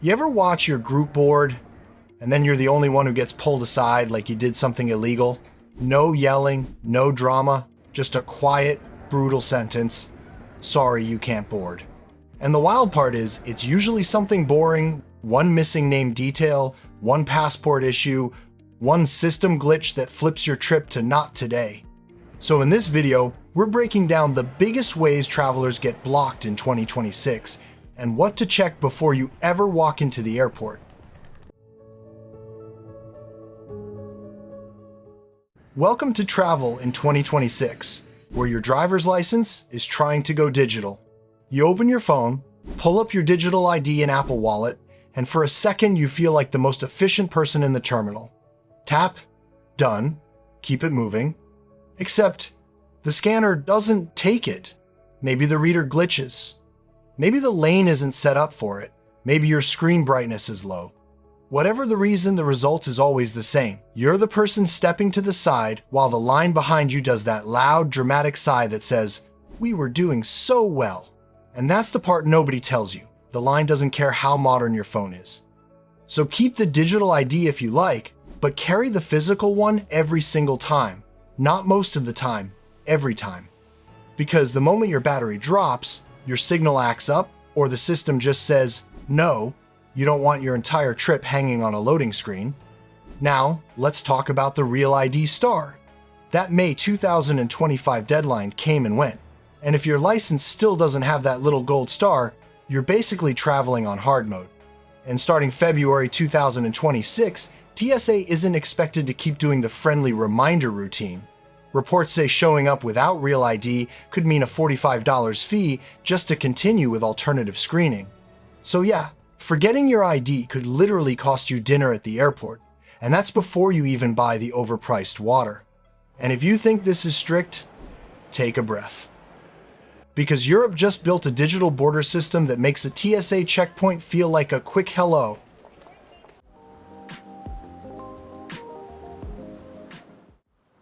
You ever watch your group board and then you're the only one who gets pulled aside like you did something illegal? No yelling, no drama, just a quiet, brutal sentence. Sorry, you can't board. And the wild part is, it's usually something boring, one missing name detail, one passport issue, one system glitch that flips your trip to not today. So in this video, we're breaking down the biggest ways travelers get blocked in 2026 and what to check before you ever walk into the airport. Welcome to travel in 2026, where your driver's license is trying to go digital. You open your phone, pull up your digital ID and Apple Wallet, and for a second you feel like the most efficient person in the terminal. Tap, done, keep it moving. Except the scanner doesn't take it. Maybe the reader glitches. Maybe the lane isn't set up for it. Maybe your screen brightness is low. Whatever the reason, the result is always the same. You're the person stepping to the side while the line behind you does that loud, dramatic sigh that says, "We were doing so well." And that's the part nobody tells you. The line doesn't care how modern your phone is. So keep the digital ID if you like, but carry the physical one every single time. Not most of the time, every time. Because the moment your battery drops, your signal acts up, or the system just says, no, you don't want your entire trip hanging on a loading screen. Now, let's talk about the Real ID Star. That May 2025 deadline came and went, and if your license still doesn't have that little gold star, you're basically traveling on hard mode. And starting February 2026, TSA isn't expected to keep doing the friendly reminder routine. Reports say showing up without Real ID could mean a $45 fee just to continue with alternative screening. So yeah, forgetting your ID could literally cost you dinner at the airport, and that's before you even buy the overpriced water. And if you think this is strict, take a breath. Because Europe just built a digital border system that makes a TSA checkpoint feel like a quick hello.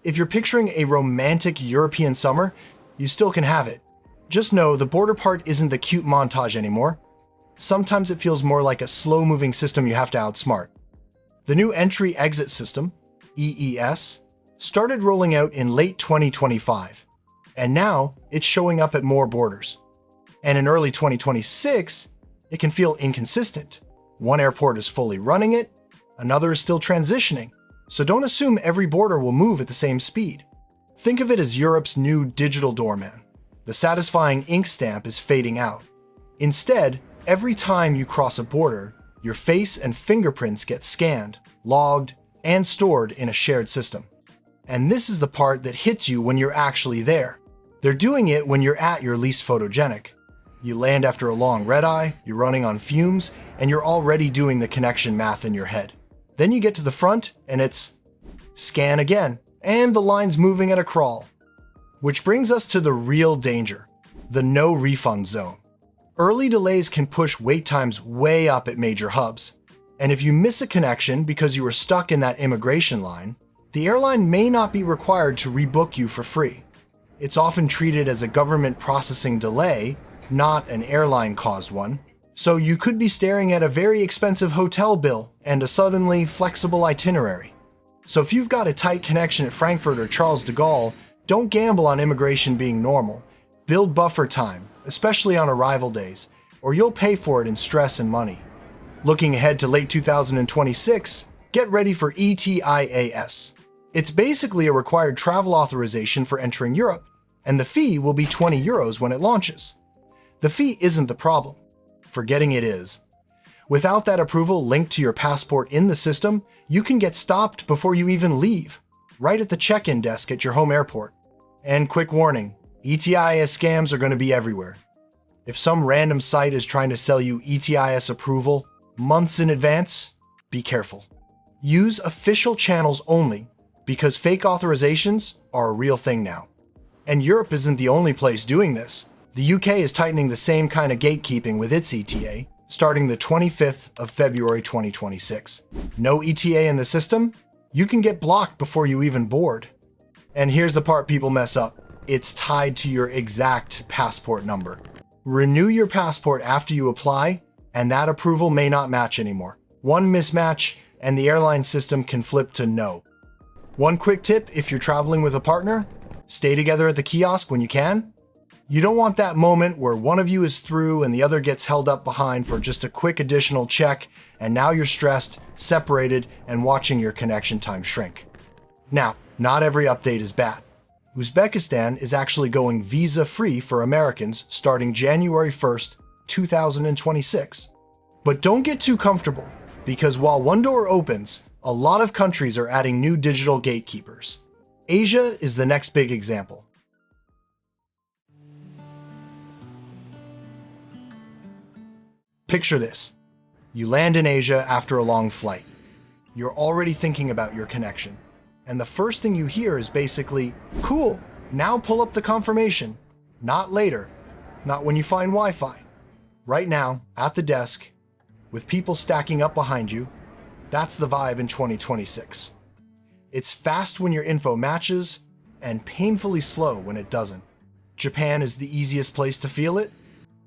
If you're picturing a romantic European summer, you still can have it. Just know the border part isn't the cute montage anymore. Sometimes it feels more like a slow-moving system you have to outsmart. The new entry-exit system, EES, started rolling out in late 2025, and now it's showing up at more borders. And in early 2026, it can feel inconsistent. One airport is fully running it, another is still transitioning. So don't assume every border will move at the same speed. Think of it as Europe's new digital doorman. The satisfying ink stamp is fading out. Instead, every time you cross a border, your face and fingerprints get scanned, logged, and stored in a shared system. And this is the part that hits you when you're actually there. They're doing it when you're at your least photogenic. You land after a long red-eye, you're running on fumes, and you're already doing the connection math in your head. Then you get to the front and it's scan again, and the line's moving at a crawl. Which brings us to the real danger, the no refund zone. Early delays can push wait times way up at major hubs. And if you miss a connection because you were stuck in that immigration line, the airline may not be required to rebook you for free. It's often treated as a government processing delay, not an airline-caused one. So you could be staring at a very expensive hotel bill and a suddenly flexible itinerary. So if you've got a tight connection at Frankfurt or Charles de Gaulle, don't gamble on immigration being normal. Build buffer time, especially on arrival days, or you'll pay for it in stress and money. Looking ahead to late 2026, get ready for ETIAS. It's basically a required travel authorization for entering Europe, and the fee will be €20 when it launches. The fee isn't the problem. Forgetting it is. Without that approval linked to your passport in the system, you can get stopped before you even leave, right at the check-in desk at your home airport. And quick warning, ETIAS scams are going to be everywhere. If some random site is trying to sell you ETIAS approval months in advance, be careful. Use official channels only, because fake authorizations are a real thing now. And Europe isn't the only place doing this. The UK is tightening the same kind of gatekeeping with its ETA, starting the 25th of February 2026. No ETA in the system? You can get blocked before you even board. And here's the part people mess up. It's tied to your exact passport number. Renew your passport after you apply, and that approval may not match anymore. One mismatch, and the airline system can flip to no. One quick tip if you're traveling with a partner, stay together at the kiosk when you can. You don't want that moment where one of you is through and the other gets held up behind for just a quick additional check, and now you're stressed, separated, and watching your connection time shrink. Now, not every update is bad. Uzbekistan is actually going visa-free for Americans starting January 1st, 2026. But don't get too comfortable, because while one door opens, a lot of countries are adding new digital gatekeepers. Asia is the next big example. Picture this. You land in Asia after a long flight. You're already thinking about your connection. And the first thing you hear is basically, cool, now pull up the confirmation. Not later. Not when you find Wi-Fi. Right now, at the desk, with people stacking up behind you, that's the vibe in 2026. It's fast when your info matches, and painfully slow when it doesn't. Japan is the easiest place to feel it.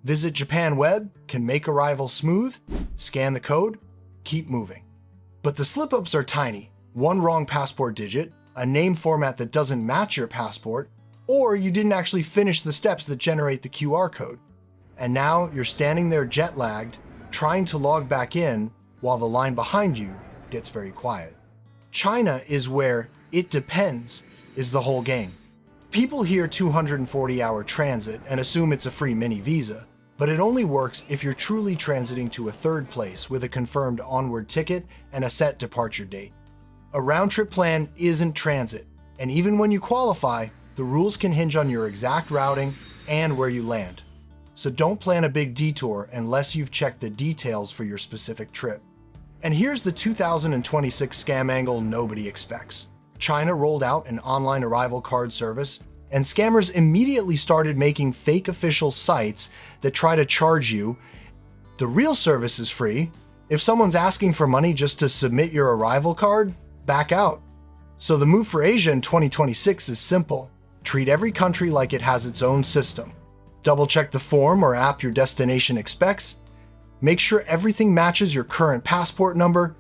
Visit Japan Web can make arrival smooth, scan the code, keep moving. But the slip-ups are tiny. One wrong passport digit, a name format that doesn't match your passport, or you didn't actually finish the steps that generate the QR code. And now you're standing there jet-lagged, trying to log back in while the line behind you gets very quiet. China is where it depends is the whole game. People hear 240-hour transit and assume it's a free mini visa, but it only works if you're truly transiting to a third place with a confirmed onward ticket and a set departure date. A round-trip plan isn't transit, and even when you qualify, the rules can hinge on your exact routing and where you land. So don't plan a big detour unless you've checked the details for your specific trip. And here's the 2026 scam angle nobody expects. China rolled out an online arrival card service, and scammers immediately started making fake official sites that try to charge you. The real service is free. If someone's asking for money just to submit your arrival card, back out. So the move for Asia in 2026 is simple. Treat every country like it has its own system. Double check the form or app your destination expects. Make sure everything matches your current passport number,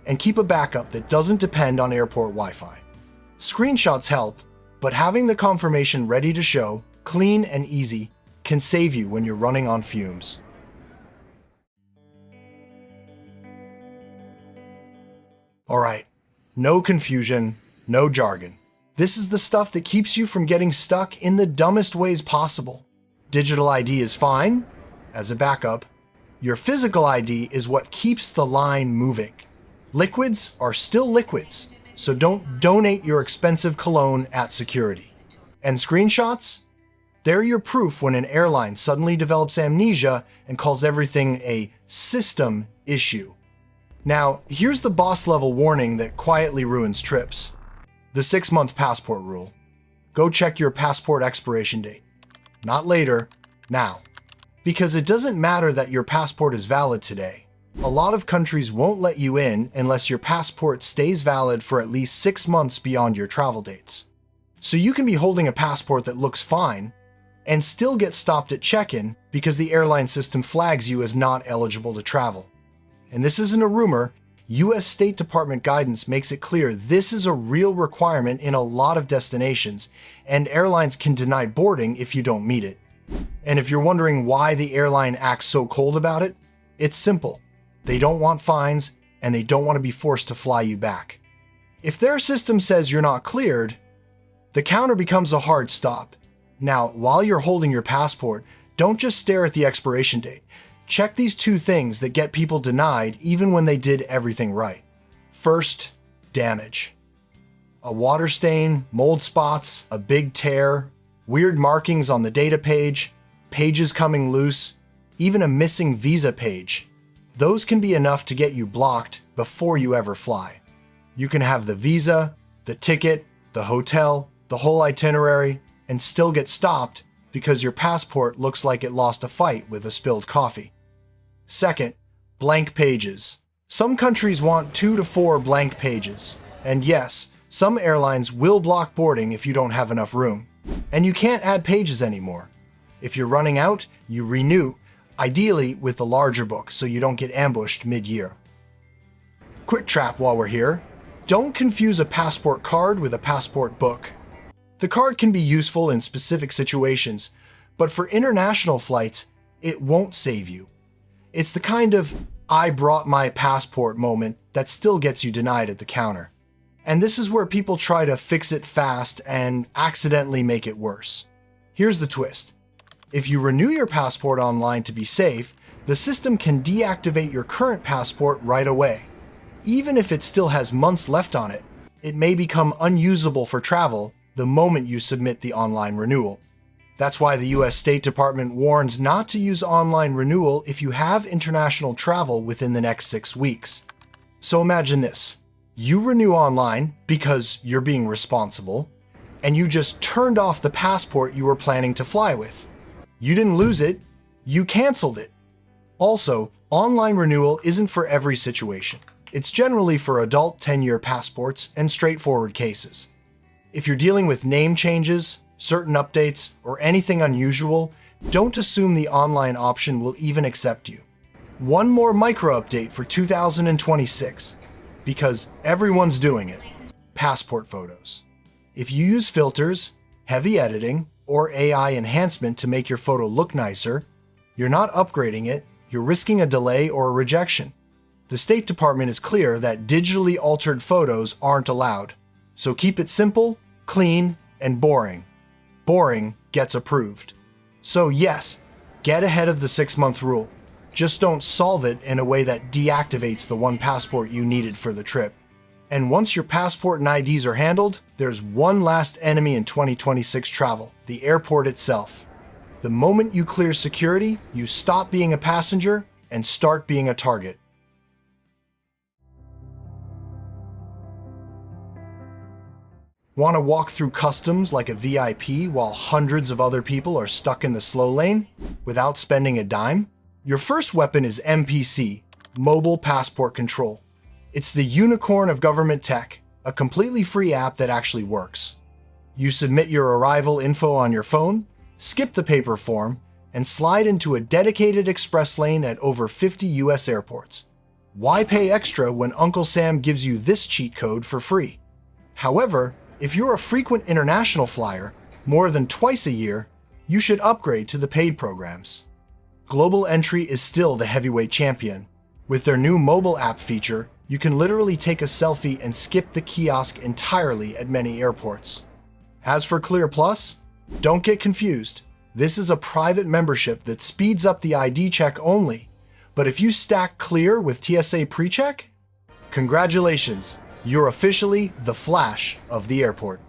and keep a backup that doesn't depend on airport Wi-Fi. Screenshots help, but having the confirmation ready to show, clean and easy, can save you when you're running on fumes. All right, no confusion, no jargon. This is the stuff that keeps you from getting stuck in the dumbest ways possible. Digital ID is fine, as a backup. Your physical ID is what keeps the line moving. Liquids are still liquids, so don't donate your expensive cologne at security. And screenshots? They're your proof when an airline suddenly develops amnesia and calls everything a system issue. Now, here's the boss-level warning that quietly ruins trips. The 6-month passport rule. Go check your passport expiration date. Not later, now. Because it doesn't matter that your passport is valid today. A lot of countries won't let you in unless your passport stays valid for at least 6 months beyond your travel dates. So you can be holding a passport that looks fine and still get stopped at check-in because the airline system flags you as not eligible to travel. And this isn't a rumor. US State Department guidance makes it clear this is a real requirement in a lot of destinations, and airlines can deny boarding if you don't meet it. And if you're wondering why the airline acts so cold about it, it's simple. They don't want fines, and they don't want to be forced to fly you back. If their system says you're not cleared, the counter becomes a hard stop. Now, while you're holding your passport, don't just stare at the expiration date. Check these 2 things that get people denied even when they did everything right. First, damage. A water stain, mold spots, a big tear, weird markings on the data page, pages coming loose, even a missing visa page. Those can be enough to get you blocked before you ever fly. You can have the visa, the ticket, the hotel, the whole itinerary, and still get stopped because your passport looks like it lost a fight with a spilled coffee. Second, blank pages. Some countries want 2 to 4 blank pages. And yes, some airlines will block boarding if you don't have enough room. And you can't add pages anymore. If you're running out, you renew, ideally with the larger book so you don't get ambushed mid-year. Quick trap while we're here. Don't confuse a passport card with a passport book. The card can be useful in specific situations, but for international flights, it won't save you. It's the kind of "I brought my passport" moment that still gets you denied at the counter. And this is where people try to fix it fast and accidentally make it worse. Here's the twist. If you renew your passport online to be safe, the system can deactivate your current passport right away. Even if it still has months left on it, it may become unusable for travel the moment you submit the online renewal. That's why the US State Department warns not to use online renewal if you have international travel within the next 6 weeks. So imagine this. You renew online because you're being responsible, and you just turned off the passport you were planning to fly with. You didn't lose it, you canceled it. Also, online renewal isn't for every situation. It's generally for adult 10-year passports and straightforward cases. If you're dealing with name changes, certain updates, or anything unusual, don't assume the online option will even accept you. One more micro update for 2026, because everyone's doing it: passport photos. If you use filters, heavy editing, or AI enhancement to make your photo look nicer, you're not upgrading it, you're risking a delay or a rejection. The State Department is clear that digitally altered photos aren't allowed, so keep it simple, clean, and boring. Boring gets approved. So yes, get ahead of the 6-month rule. Just don't solve it in a way that deactivates the one passport you needed for the trip. And once your passport and IDs are handled, there's one last enemy in 2026 travel: the airport itself. The moment you clear security, you stop being a passenger and start being a target. Want to walk through customs like a VIP while hundreds of other people are stuck in the slow lane without spending a dime? Your first weapon is MPC, Mobile Passport Control. It's the unicorn of government tech, a completely free app that actually works. You submit your arrival info on your phone, skip the paper form, and slide into a dedicated express lane at over 50 US airports. Why pay extra when Uncle Sam gives you this cheat code for free? However, if you're a frequent international flyer, more than twice a year, you should upgrade to the paid programs. Global Entry is still the heavyweight champion. With their new mobile app feature, you can literally take a selfie and skip the kiosk entirely at many airports. As for Clear Plus, don't get confused. This is a private membership that speeds up the ID check only. But if you stack Clear with TSA PreCheck, congratulations, you're officially the Flash of the airport.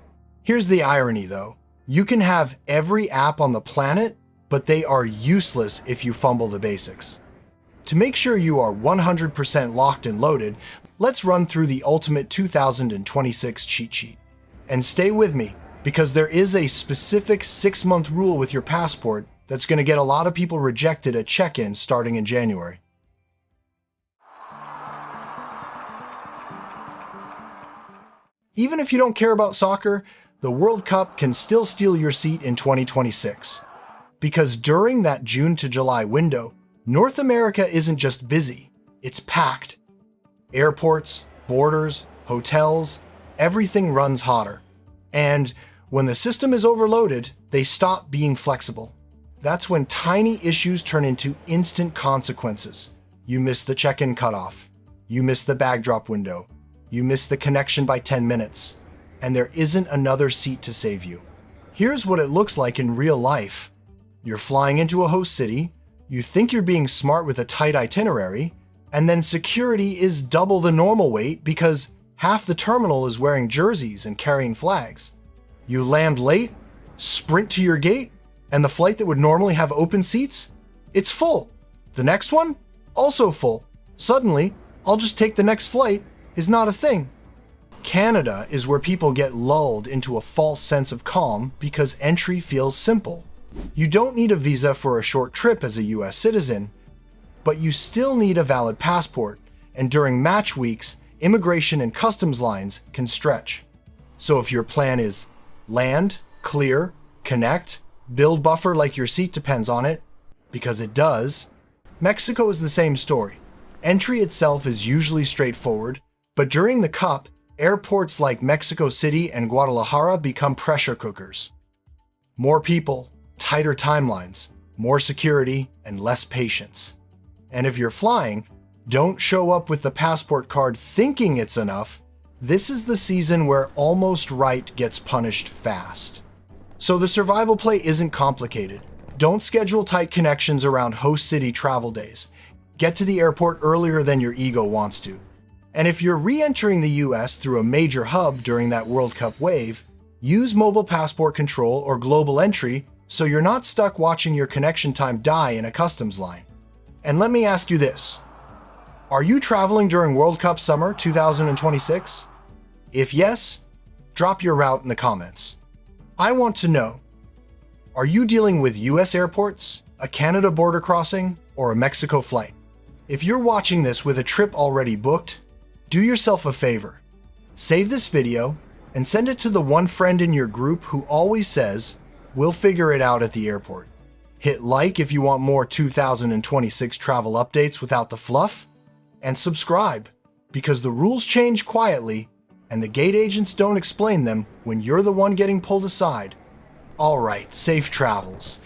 Here's the irony though. You can have every app on the planet, but they are useless if you fumble the basics. To make sure you are 100% locked and loaded, let's run through the ultimate 2026 cheat sheet. And stay with me, because there is a specific 6-month rule with your passport that's going to get a lot of people rejected at check-in starting in January. Even if you don't care about soccer, the World Cup can still steal your seat in 2026. Because during that June to July window, North America isn't just busy, it's packed. Airports, borders, hotels, everything runs hotter. And when the system is overloaded, they stop being flexible. That's when tiny issues turn into instant consequences. You miss the check-in cutoff. You miss the bag drop window. You miss the connection by 10 minutes. And there isn't another seat to save you. Here's what it looks like in real life. You're flying into a host city, you think you're being smart with a tight itinerary, and then security is double the normal wait because half the terminal is wearing jerseys and carrying flags. You land late, sprint to your gate, and the flight that would normally have open seats? It's full. The next one? Also full. Suddenly, I'll just take the next flight is not a thing. Canada is where people get lulled into a false sense of calm because entry feels simple. You don't need a visa for a short trip as a US citizen, but you still need a valid passport, and during match weeks, immigration and customs lines can stretch. So if your plan is land, clear, connect, build buffer like your seat depends on it, because it does, Mexico is the same story. Entry itself is usually straightforward, but during the Cup, airports like Mexico City and Guadalajara become pressure cookers. More people, tighter timelines, more security, and less patience. And if you're flying, don't show up with the passport card thinking it's enough. This is the season where almost right gets punished fast. So the survival play isn't complicated. Don't schedule tight connections around host city travel days. Get to the airport earlier than your ego wants to. And if you're re-entering the US through a major hub during that World Cup wave, use mobile passport control or global entry so you're not stuck watching your connection time die in a customs line. And let me ask you this. Are you traveling during World Cup summer 2026? If yes, drop your route in the comments. I want to know, are you dealing with US airports, a Canada border crossing, or a Mexico flight? If you're watching this with a trip already booked, do yourself a favor. Save this video and send it to the one friend in your group who always says, "We'll figure it out at the airport." Hit like if you want more 2026 travel updates without the fluff, and subscribe, because the rules change quietly and the gate agents don't explain them when you're the one getting pulled aside. All right, safe travels.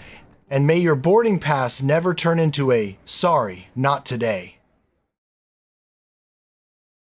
And may your boarding pass never turn into a "sorry, not today."